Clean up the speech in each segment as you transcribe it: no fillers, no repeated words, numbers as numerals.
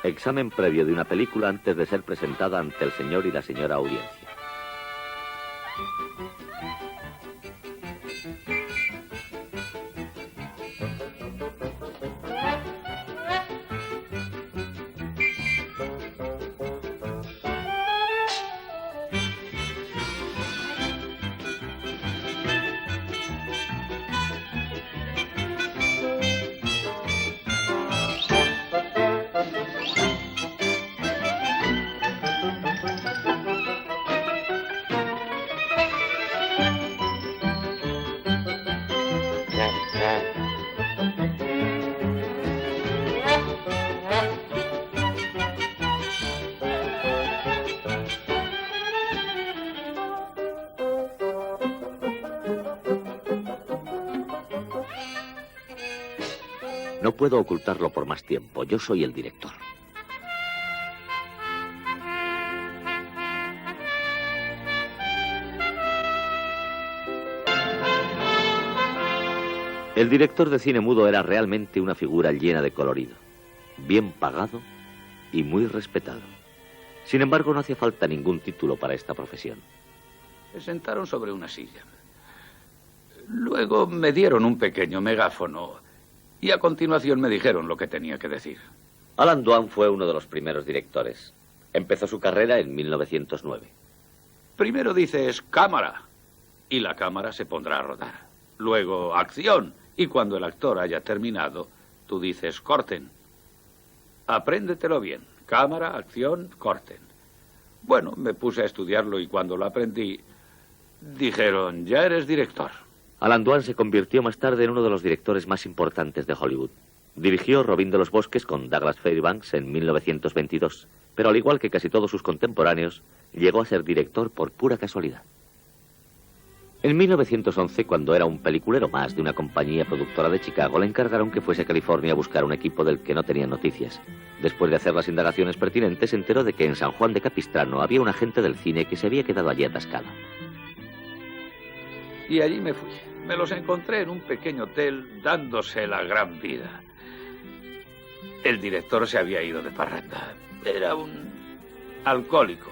Examen previo de una película antes de ser presentada ante el señor y la señora audiencia. No puedo ocultarlo por más tiempo. Yo soy el director. El director de cine mudo era realmente una figura llena de colorido, bien pagado y muy respetado. Sin embargo, no hacía falta ningún título para esta profesión. Me sentaron sobre una silla. Luego me dieron un pequeño megáfono y a continuación me dijeron lo que tenía que decir. Alan Dwan fue uno de los primeros directores. Empezó su carrera en 1909. Primero dices cámara y la cámara se pondrá a rodar. Luego acción y cuando el actor haya terminado, tú dices corten. Apréndetelo bien. Cámara, acción, corten. Bueno, me puse a estudiarlo y cuando lo aprendí, dijeron, ya eres director. Alan Dwan se convirtió más tarde en uno de los directores más importantes de Hollywood. Dirigió Robin de los Bosques con Douglas Fairbanks en 1922, pero al igual que casi todos sus contemporáneos, llegó a ser director por pura casualidad. En 1911, cuando era un peliculero más de una compañía productora de Chicago, le encargaron que fuese a California a buscar un equipo del que no tenía noticias. Después de hacer las indagaciones pertinentes, se enteró de que en San Juan de Capistrano había un agente del cine que se había quedado allí atascado. Y allí me fui. Me los encontré en un pequeño hotel dándose la gran vida. El director se había ido de parranda. Era un alcohólico.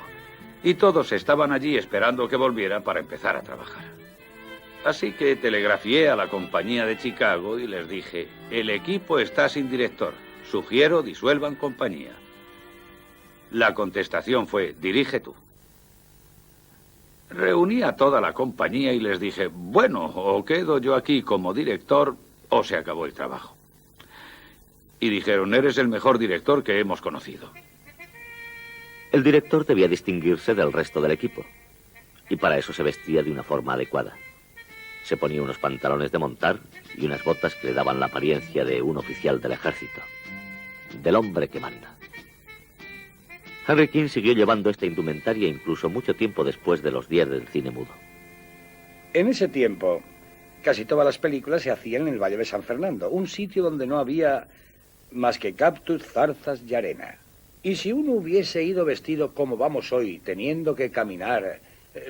Y todos estaban allí esperando que volviera para empezar a trabajar. Así que telegrafié a la compañía de Chicago y les dije, el equipo está sin director. Sugiero disuelvan compañía. La contestación fue, dirige tú. Reuní a toda la compañía y les dije, bueno, o quedo yo aquí como director o se acabó el trabajo. Y dijeron, eres el mejor director que hemos conocido. El director debía distinguirse del resto del equipo, y para eso se vestía de una forma adecuada. Se ponía unos pantalones de montar y unas botas que le daban la apariencia de un oficial del ejército, del hombre que manda. Henry King siguió llevando esta indumentaria incluso mucho tiempo después de los días del cine mudo. En ese tiempo, casi todas las películas se hacían en el Valle de San Fernando, un sitio donde no había más que cactus, zarzas y arena. Y si uno hubiese ido vestido como vamos hoy, teniendo que caminar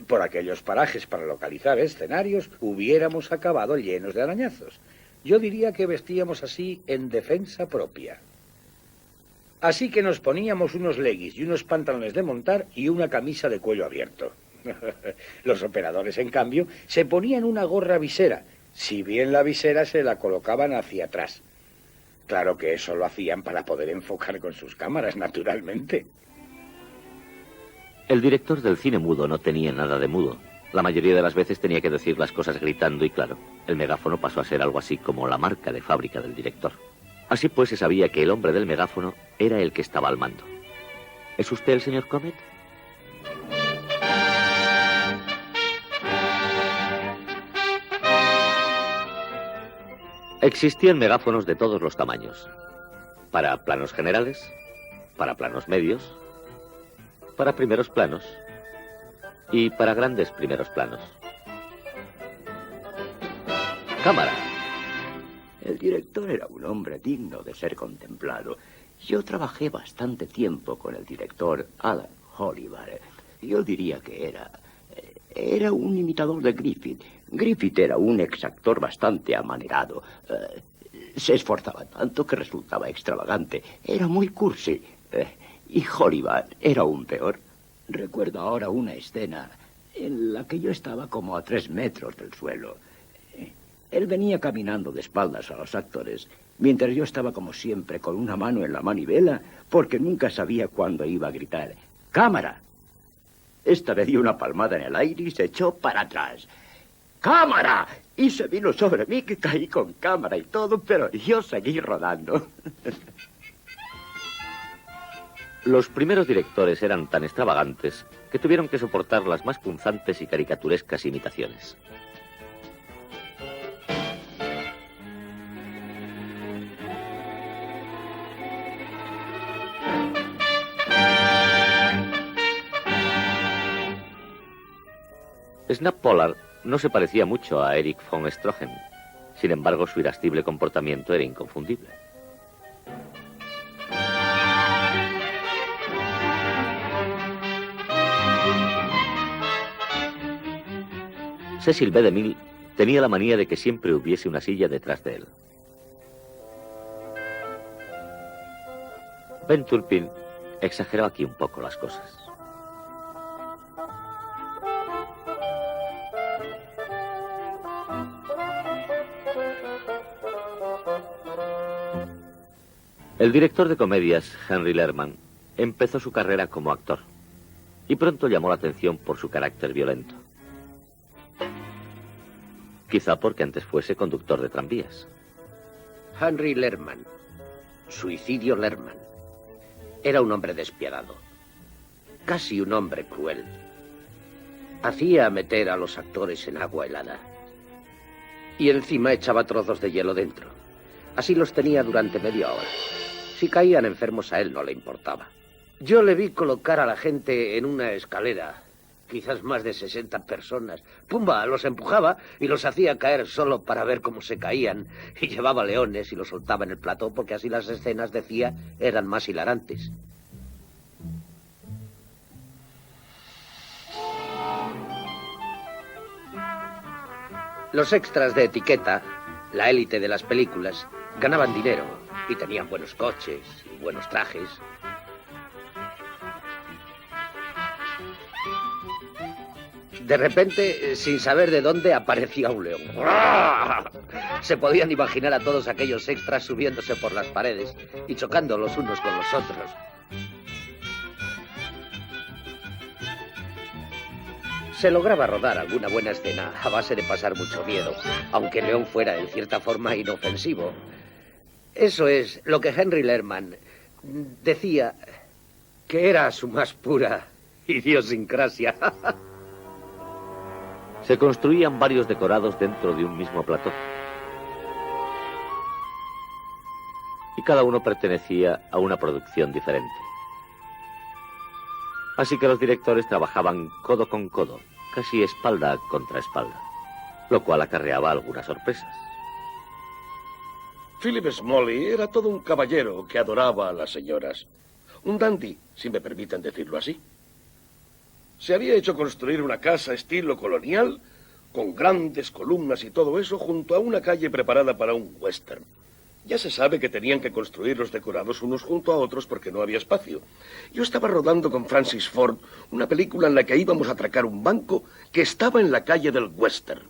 por aquellos parajes para localizar escenarios, hubiéramos acabado llenos de arañazos. Yo diría que vestíamos así en defensa propia. Así que nos poníamos unos leggings y unos pantalones de montar y una camisa de cuello abierto. Los operadores, en cambio, se ponían una gorra visera, si bien la visera se la colocaban hacia atrás. Claro que eso lo hacían para poder enfocar con sus cámaras, naturalmente. El director del cine mudo no tenía nada de mudo. La mayoría de las veces tenía que decir las cosas gritando y claro. El megáfono pasó a ser algo así como la marca de fábrica del director. Así pues se sabía que el hombre del megáfono era el que estaba al mando. ¿Es usted el señor Comet? Existían megáfonos de todos los tamaños. Para planos generales, para planos medios, para primeros planos y para grandes primeros planos. Cámara. El director era un hombre digno de ser contemplado. Yo trabajé bastante tiempo con el director Alan Oliver. Yo diría que era un imitador de Griffith. Griffith era un exactor bastante amanerado. Se esforzaba tanto que resultaba extravagante. Era muy cursi. Y Hollywood era aún peor. Recuerdo ahora una escena en la que yo estaba como a 3 metros del suelo. Él venía caminando de espaldas a los actores, mientras yo estaba como siempre con una mano en la manivela, porque nunca sabía cuándo iba a gritar ¡cámara! Esta vez dio una palmada en el aire y se echó para atrás. ¡Cámara! Y se vino sobre mí, que caí con cámara y todo, pero yo seguí rodando. Los primeros directores eran tan extravagantes que tuvieron que soportar las más punzantes y caricaturescas imitaciones. Snap Pollard no se parecía mucho a Erich von Stroheim. Sin embargo, su irascible comportamiento era inconfundible. Cecil B. DeMille tenía la manía de que siempre hubiese una silla detrás de él. Ben Turpin exageró aquí un poco las cosas. El director de comedias, Henry Lerman, empezó su carrera como actor y pronto llamó la atención por su carácter violento. Quizá porque antes fuese conductor de tranvías. Henry Lerman, Suicidio Lerman, era un hombre despiadado, casi un hombre cruel. Hacía meter a los actores en agua helada y encima echaba trozos de hielo dentro. Así los tenía durante media hora. Si caían enfermos a él no le importaba. Yo le vi colocar a la gente en una escalera, quizás más de 60 personas. ¡Pumba! Los empujaba y los hacía caer solo para ver cómo se caían. Y llevaba leones y los soltaba en el plató porque así las escenas, decía, eran más hilarantes. Los extras de etiqueta, la élite de las películas, ganaban dinero y tenían buenos coches y buenos trajes. De repente, sin saber de dónde, aparecía un león. Se podían imaginar a todos aquellos extras subiéndose por las paredes y chocando los unos con los otros. Se lograba rodar alguna buena escena a base de pasar mucho miedo, aunque el león fuera en cierta forma inofensivo. Eso es lo que Henry Lerman decía que era su más pura idiosincrasia. Se construían varios decorados dentro de un mismo plató. Y cada uno pertenecía a una producción diferente. Así que los directores trabajaban codo con codo, casi espalda contra espalda, lo cual acarreaba algunas sorpresas. Philip Smalley era todo un caballero que adoraba a las señoras. Un dandy, si me permiten decirlo así. Se había hecho construir una casa estilo colonial, con grandes columnas y todo eso, junto a una calle preparada para un western. Ya se sabe que tenían que construir los decorados unos junto a otros porque no había espacio. Yo estaba rodando con Francis Ford una película en la que íbamos a atracar un banco que estaba en la calle del western.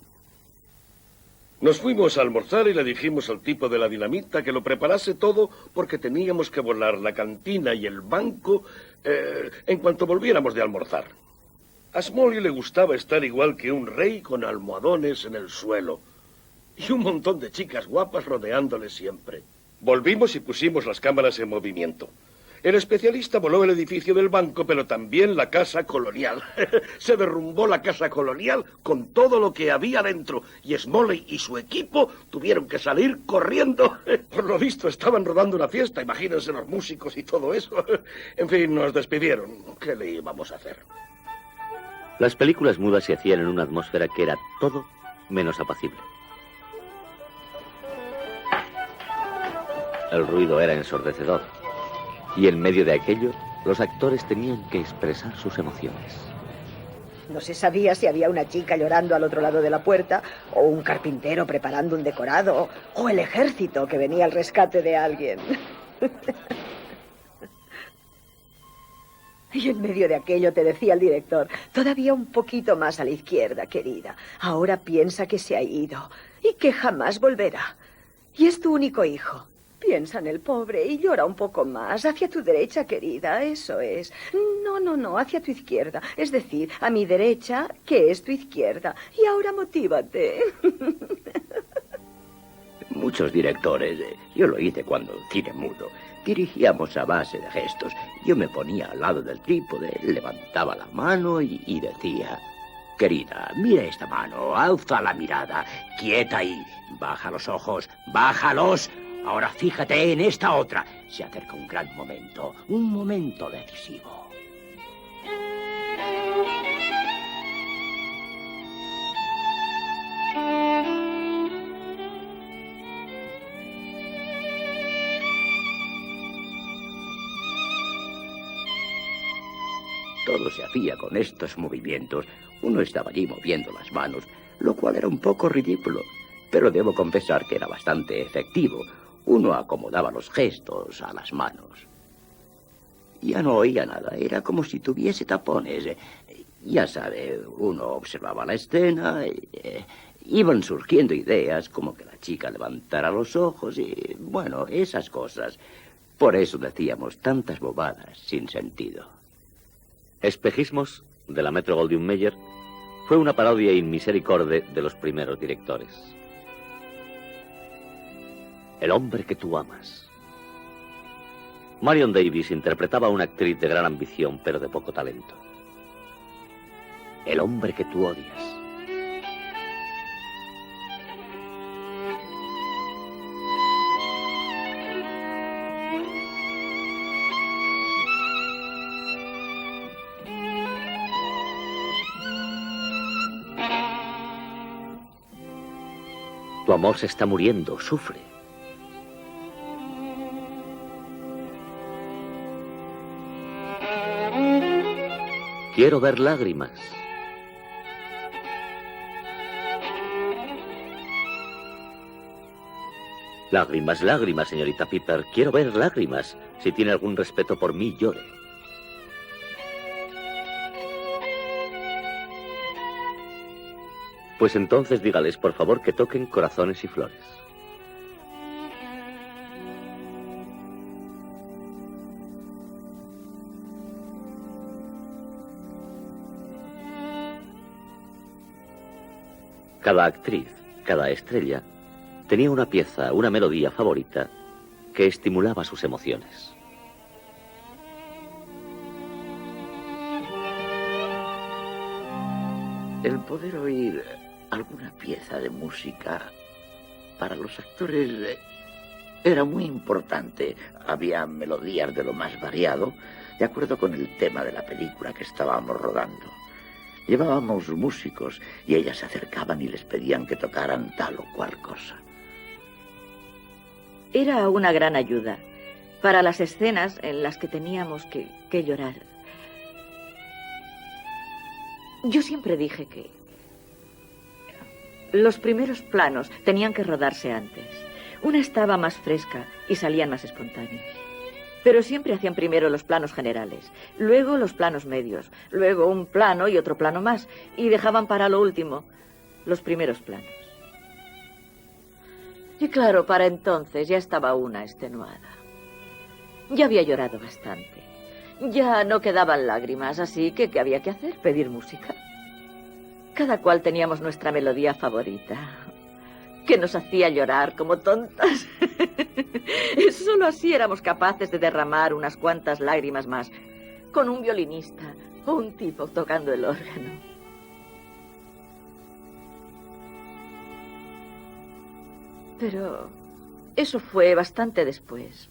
Nos fuimos a almorzar y le dijimos al tipo de la dinamita que lo preparase todo porque teníamos que volar la cantina y el banco en cuanto volviéramos de almorzar. A Smalley le gustaba estar igual que un rey con almohadones en el suelo y un montón de chicas guapas rodeándole siempre. Volvimos y pusimos las cámaras en movimiento. El especialista voló el edificio del banco, pero también la casa colonial. Se derrumbó la casa colonial con todo lo que había dentro, y Smalley y su equipo tuvieron que salir corriendo. Por lo visto estaban rodando una fiesta, imagínense los músicos y todo eso. En fin, nos despidieron. ¿Qué le íbamos a hacer? Las películas mudas se hacían en una atmósfera que era todo menos apacible. El ruido era ensordecedor. Y en medio de aquello, los actores tenían que expresar sus emociones. No se sabía si había una chica llorando al otro lado de la puerta, o un carpintero preparando un decorado, o el ejército que venía al rescate de alguien. Y en medio de aquello te decía el director, todavía un poquito más a la izquierda, querida. Ahora piensa que se ha ido y que jamás volverá. Y es tu único hijo. Piensa en el pobre y llora un poco más. Hacia tu derecha, querida, eso es. No, hacia tu izquierda. Es decir, a mi derecha, que es tu izquierda. Y ahora motívate. Muchos directores, yo lo hice cuando el cine mudo, dirigíamos a base de gestos. Yo me ponía al lado del trípode, levantaba la mano y decía: querida, mira esta mano, alza la mirada, quieta ahí, baja los ojos, bájalos. Ahora fíjate en esta otra. Se acerca un gran momento, un momento decisivo. Todo se hacía con estos movimientos. Uno estaba allí moviendo las manos, lo cual era un poco ridículo, pero debo confesar que era bastante efectivo. Uno acomodaba los gestos a las manos. Ya no oía nada, era como si tuviese tapones. Ya sabe, uno observaba la escena, iban surgiendo ideas como que la chica levantara los ojos y, bueno, esas cosas. Por eso decíamos tantas bobadas sin sentido. Espejismos, de la Metro-Goldwyn-Mayer, fue una parodia in misericorde de los primeros directores. El hombre que tú amas. Marion Davies interpretaba a una actriz de gran ambición, pero de poco talento. El hombre que tú odias. Tu amor se está muriendo, sufre. Quiero ver lágrimas. Lágrimas, lágrimas, señorita Piper. Quiero ver lágrimas. Si tiene algún respeto por mí, llore. Pues entonces dígales, por favor, que toquen corazones y flores. Cada actriz, cada estrella, tenía una pieza, una melodía favorita que estimulaba sus emociones. El poder oír alguna pieza de música para los actores era muy importante. Había melodías de lo más variado, de acuerdo con el tema de la película que estábamos rodando. Llevábamos músicos y ellas se acercaban y les pedían que tocaran tal o cual cosa. Era una gran ayuda para las escenas en las que teníamos que llorar. Yo siempre dije que los primeros planos tenían que rodarse antes. Una estaba más fresca y salían más espontáneos. Pero siempre hacían primero los planos generales, luego los planos medios, luego un plano y otro plano más, y dejaban para lo último los primeros planos. Y claro, para entonces ya estaba una extenuada. Ya había llorado bastante. Ya no quedaban lágrimas, así que ¿qué había que hacer? Pedir música. Cada cual teníamos nuestra melodía favorita, que nos hacía llorar como tontas. Solo así éramos capaces de derramar unas cuantas lágrimas más, con un violinista o un tipo tocando el órgano. Pero eso fue bastante después,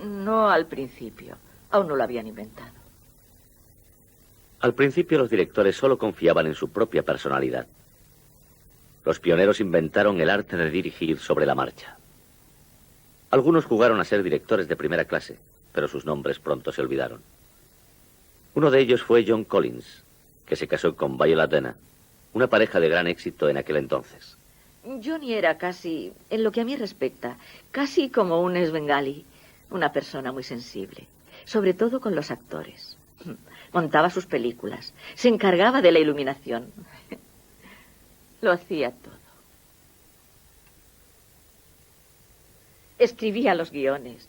no al principio. Aún no lo habían inventado. Al principio los directores solo confiaban en su propia personalidad. Los pioneros inventaron el arte de dirigir sobre la marcha. Algunos jugaron a ser directores de primera clase, pero sus nombres pronto se olvidaron. Uno de ellos fue John Collins, que se casó con Viola Dana, una pareja de gran éxito en aquel entonces. Johnny era casi, en lo que a mí respecta, casi como un Svengali, una persona muy sensible, sobre todo con los actores. Montaba sus películas. Se encargaba de la iluminación. Lo hacía todo. Escribía los guiones.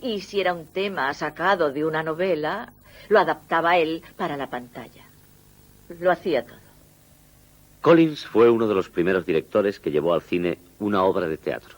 Y si era un tema sacado de una novela, lo adaptaba él para la pantalla. Lo hacía todo. Collins fue uno de los primeros directores que llevó al cine una obra de teatro.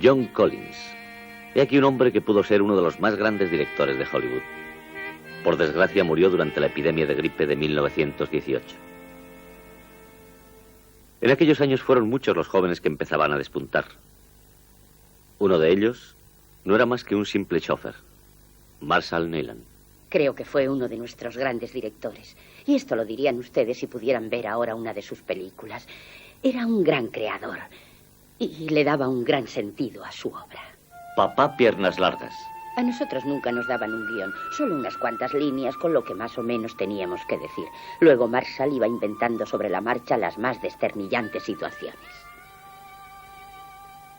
John Collins. He aquí un hombre que pudo ser uno de los más grandes directores de Hollywood. Por desgracia murió durante la epidemia de gripe de 1918. En aquellos años fueron muchos los jóvenes que empezaban a despuntar. Uno de ellos no era más que un simple chofer, Marshall Neyland. Creo que fue uno de nuestros grandes directores. Y esto lo dirían ustedes si pudieran ver ahora una de sus películas. Era un gran creador y le daba un gran sentido a su obra. Papá Piernas Largas. A nosotros nunca nos daban un guión, solo unas cuantas líneas con lo que más o menos teníamos que decir. Luego Marshall iba inventando sobre la marcha las más desternillantes situaciones.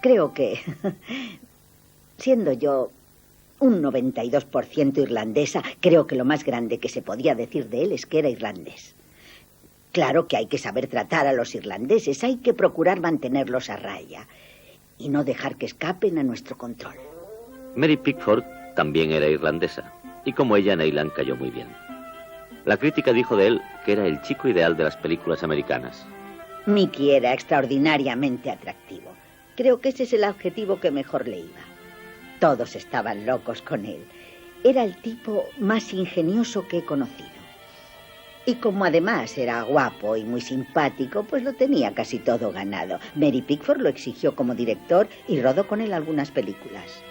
Creo que, siendo yo un 92% irlandesa, creo que lo más grande que se podía decir de él es que era irlandés. Claro que hay que saber tratar a los irlandeses, hay que procurar mantenerlos a raya y no dejar que escapen a nuestro control. Mary Pickford también era irlandesa, y como ella, Neyland cayó muy bien. La crítica dijo de él que era el chico ideal de las películas americanas. Mickey era extraordinariamente atractivo. Creo que ese es el adjetivo que mejor le iba. Todos estaban locos con él. Era el tipo más ingenioso que he conocido. Y como además era guapo y muy simpático, pues lo tenía casi todo ganado. Mary Pickford lo exigió como director y rodó con él algunas películas.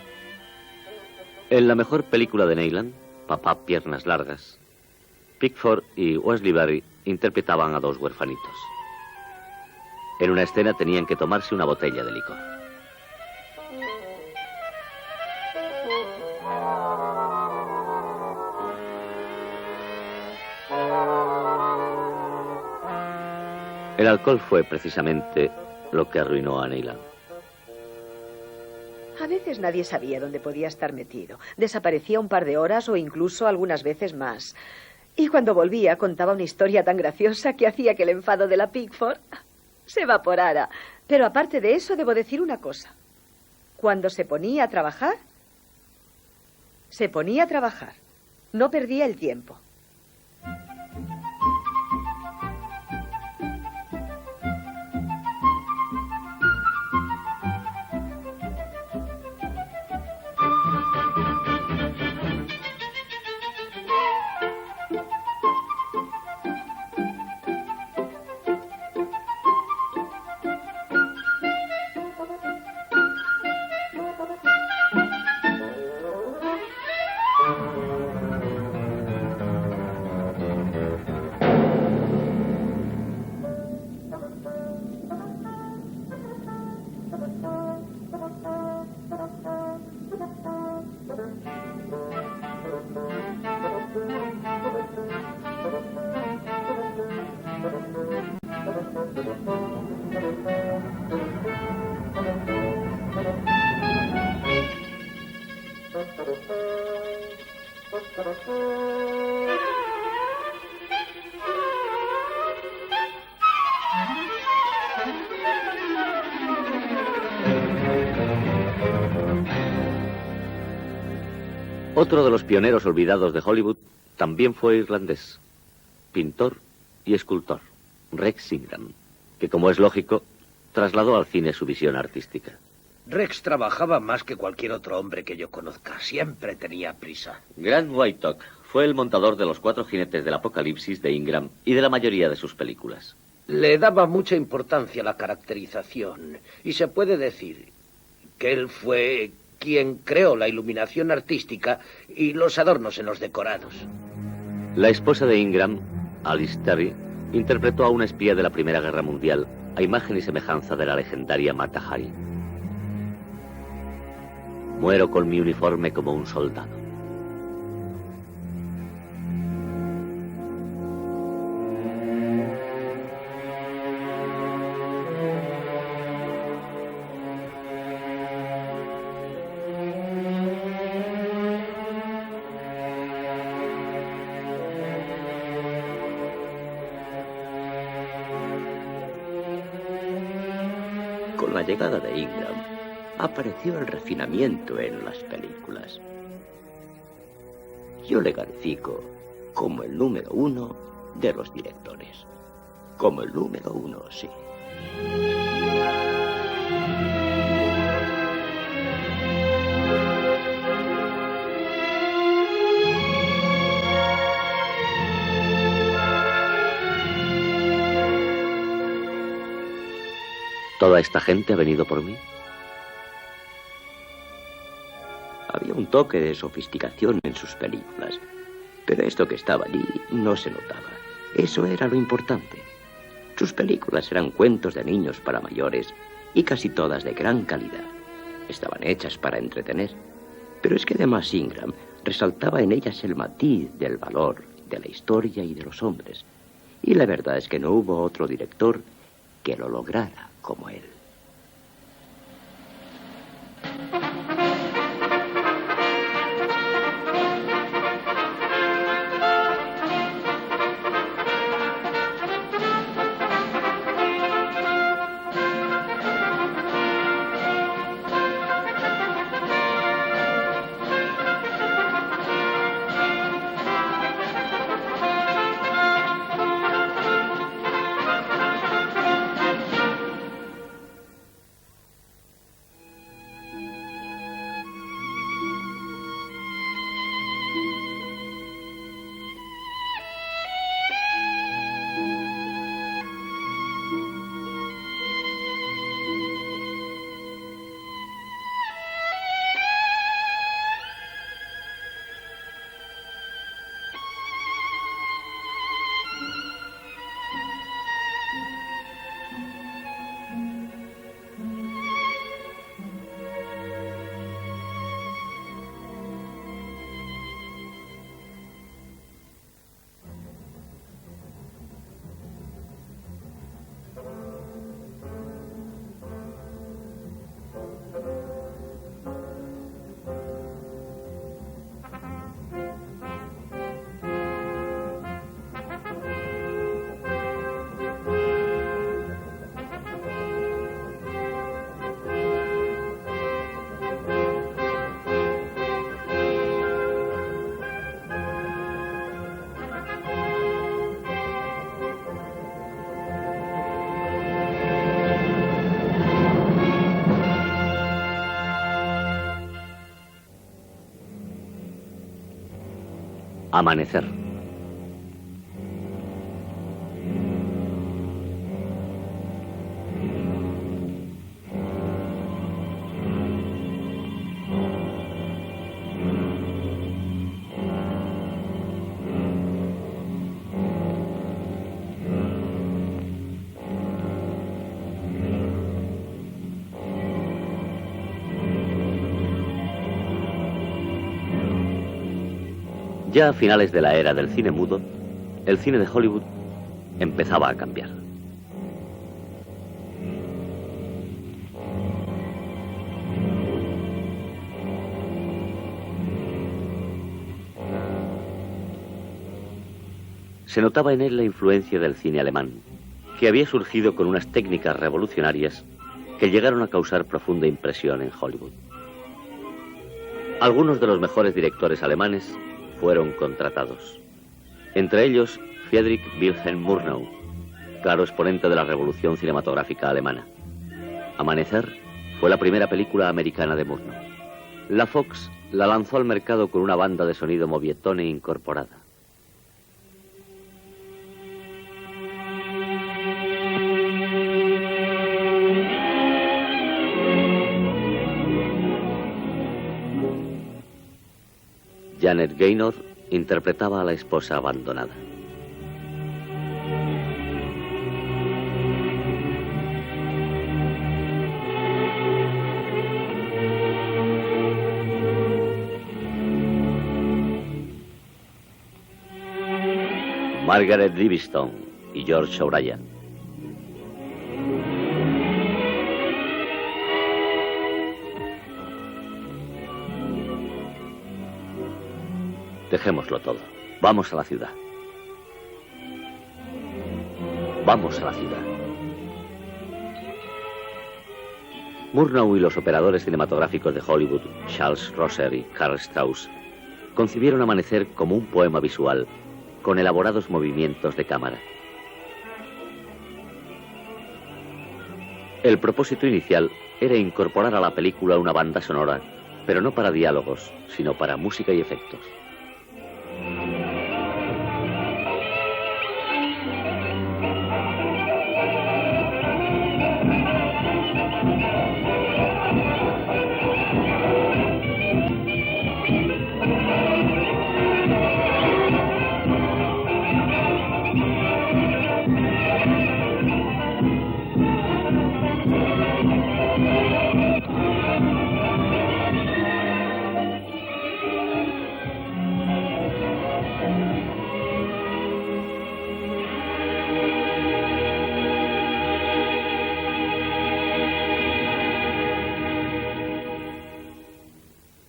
En la mejor película de Neyland, Papá Piernas Largas, Pickford y Wesley Berry interpretaban a dos huerfanitos. En una escena tenían que tomarse una botella de licor. El alcohol fue precisamente lo que arruinó a Neyland. A veces nadie sabía dónde podía estar metido. Desaparecía un par de horas o incluso algunas veces más. Y cuando volvía contaba una historia tan graciosa que hacía que el enfado de la Pickford se evaporara. Pero aparte de eso, debo decir una cosa. Cuando se ponía a trabajar, No perdía el tiempo. Otro de los pioneros olvidados de Hollywood también fue irlandés, pintor y escultor, Rex Ingram, que, como es lógico, trasladó al cine su visión artística. Rex trabajaba más que cualquier otro hombre que yo conozca. Siempre tenía prisa. Grant Whitlock fue el montador de los 4 jinetes del apocalipsis de Ingram y de la mayoría de sus películas. Le daba mucha importancia a la caracterización y se puede decir que él fue quien creó la iluminación artística y los adornos en los decorados. La esposa de Ingram, Alice Terry, interpretó a una espía de la Primera Guerra Mundial a imagen y semejanza de la legendaria Mata Hari. Muero con mi uniforme como un soldado. Con la llegada de Ingram, apareció el refinamiento en las películas. Yo le califico como el número 1 de los directores. Como el número 1, sí. ¿Toda esta gente ha venido por mí? Había un toque de sofisticación en sus películas, pero esto que estaba allí no se notaba. Eso era lo importante. Sus películas eran cuentos de niños para mayores y casi todas de gran calidad. Estaban hechas para entretener, pero es que además Ingram resaltaba en ellas el matiz del valor, de la historia y de los hombres. Y la verdad es que no hubo otro director que lo lograra como él. Amanecer. Ya a finales de la era del cine mudo, el cine de Hollywood empezaba a cambiar. Se notaba en él la influencia del cine alemán, que había surgido con unas técnicas revolucionarias que llegaron a causar profunda impresión en Hollywood. Algunos de los mejores directores alemanes fueron contratados. Entre ellos, Friedrich Wilhelm Murnau, claro exponente de la revolución cinematográfica alemana. Amanecer fue la primera película americana de Murnau. La Fox la lanzó al mercado con una banda de sonido Movietone incorporada. Janet Gaynor interpretaba a la esposa abandonada. Margaret Livingstone y George O'Brien. Dejémoslo todo. Vamos a la ciudad. Vamos a la ciudad. Murnau y los operadores cinematográficos de Hollywood, Charles Rosser y Karl Strauss, concibieron Amanecer como un poema visual con elaborados movimientos de cámara. El propósito inicial era incorporar a la película una banda sonora, pero no para diálogos, sino para música y efectos.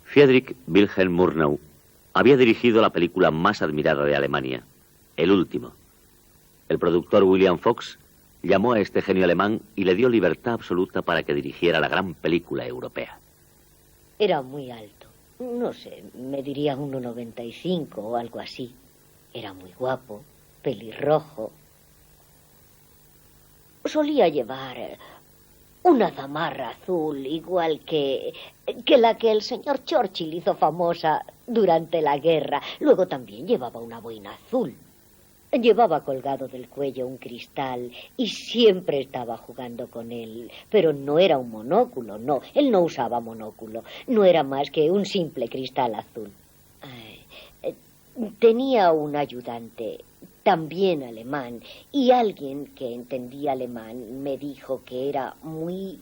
Friedrich Wilhelm Murnau había dirigido la película más admirada de Alemania, El Último. El productor William Fox llamó a este genio alemán y le dio libertad absoluta para que dirigiera la gran película europea. Era muy alto. No sé, me diría 1,95 o algo así. Era muy guapo, pelirrojo. Solía llevar una zamarra azul, igual que la que el señor Churchill hizo famosa durante la guerra. Luego también llevaba una boina azul. Llevaba colgado del cuello un cristal y siempre estaba jugando con él. Pero no era un monóculo, no. Él no usaba monóculo. No era más que un simple cristal azul. Tenía un ayudante, también alemán, y alguien que entendía alemán me dijo que era muy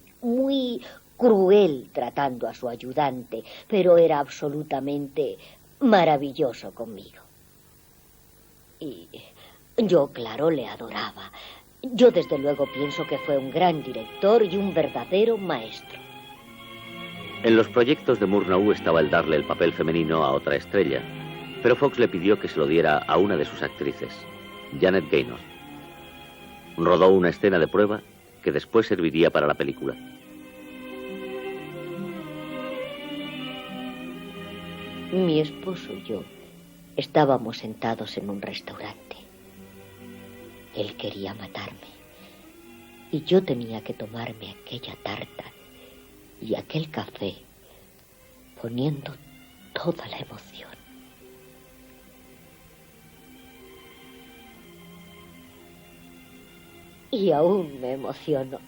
cruel tratando a su ayudante, pero era absolutamente maravilloso conmigo. Y yo, claro, le adoraba. Yo, desde luego, pienso que fue un gran director y un verdadero maestro. En los proyectos de Murnau estaba el darle el papel femenino a otra estrella, pero Fox le pidió que se lo diera a una de sus actrices, Janet Gaynor. Rodó una escena de prueba que después serviría para la película. Mi esposo y yo estábamos sentados en un restaurante. Él quería matarme y yo tenía que tomarme aquella tarta y aquel café poniendo toda la emoción. Y aún me emociono.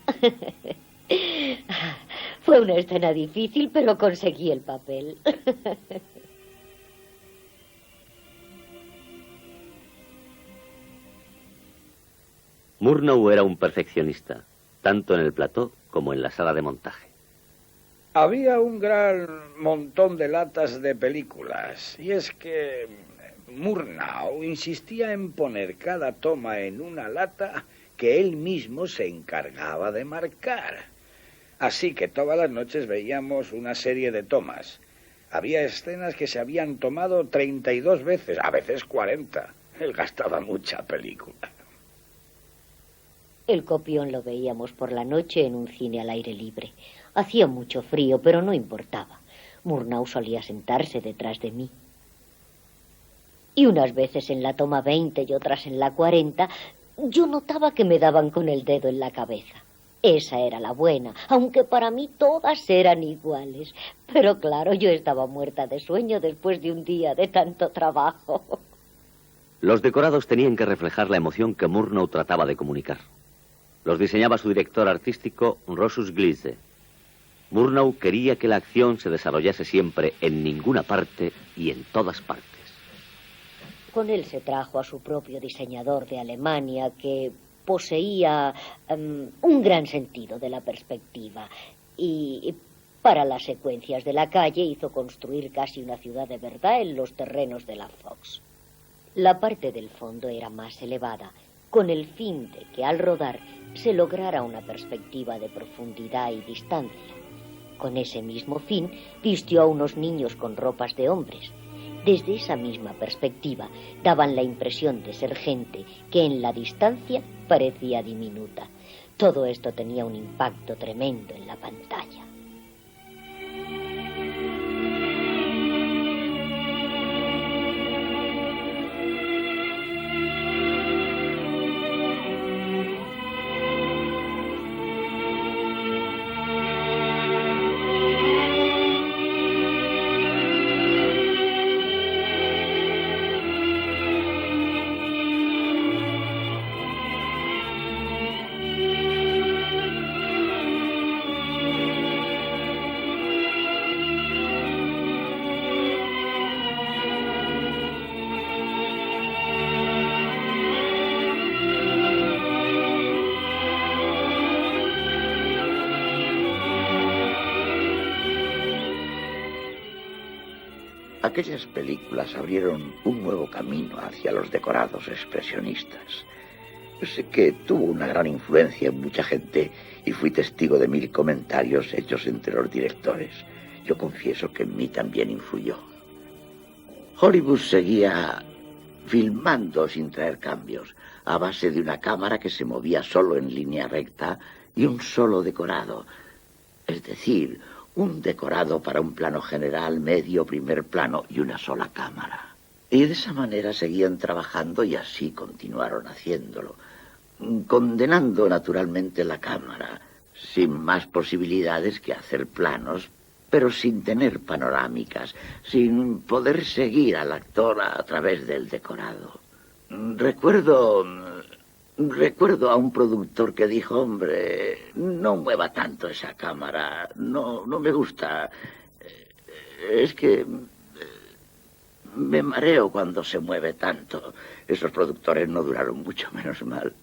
Fue una escena difícil, pero conseguí el papel. Murnau era un perfeccionista, tanto en el plató como en la sala de montaje. Había un gran montón de latas de películas, y es que Murnau insistía en poner cada toma en una lata que él mismo se encargaba de marcar. Así que todas las noches veíamos una serie de tomas. Había escenas que se habían tomado 32 veces, a veces 40. Él gastaba mucha película. El copión lo veíamos por la noche en un cine al aire libre. Hacía mucho frío, pero no importaba. Murnau solía sentarse detrás de mí. Y unas veces en la toma 20 y otras en la 40, yo notaba que me daban con el dedo en la cabeza. Esa era la buena, aunque para mí todas eran iguales. Pero claro, yo estaba muerta de sueño después de un día de tanto trabajo. Los decorados tenían que reflejar la emoción que Murnau trataba de comunicar. Los diseñaba su director artístico, Rosus Gliese. Murnau quería que la acción se desarrollase siempre en ninguna parte y en todas partes. Con él se trajo a su propio diseñador de Alemania, que poseía un gran sentido de la perspectiva. Y para las secuencias de la calle hizo construir casi una ciudad de verdad en los terrenos de la Fox. La parte del fondo era más elevada, con el fin de que al rodar se lograra una perspectiva de profundidad y distancia. Con ese mismo fin, vistió a unos niños con ropas de hombres. Desde esa misma perspectiva, daban la impresión de ser gente que en la distancia parecía diminuta. Todo esto tenía un impacto tremendo en la pantalla. Aquellas películas abrieron un nuevo camino hacia los decorados expresionistas. Yo sé que tuvo una gran influencia en mucha gente y fui testigo de 1000 comentarios hechos entre los directores. Yo confieso que en mí también influyó. Hollywood seguía filmando sin traer cambios, a base de una cámara que se movía solo en línea recta y un solo decorado. Es decir, un decorado para un plano general, medio, primer plano y una sola cámara. Y de esa manera seguían trabajando y así continuaron haciéndolo, condenando naturalmente la cámara, sin más posibilidades que hacer planos, pero sin tener panorámicas, sin poder seguir al actor a través del decorado. Recuerdo a un productor que dijo, hombre, no mueva tanto esa cámara, no me gusta. Es que me mareo cuando se mueve tanto. Esos productores no duraron mucho, menos mal.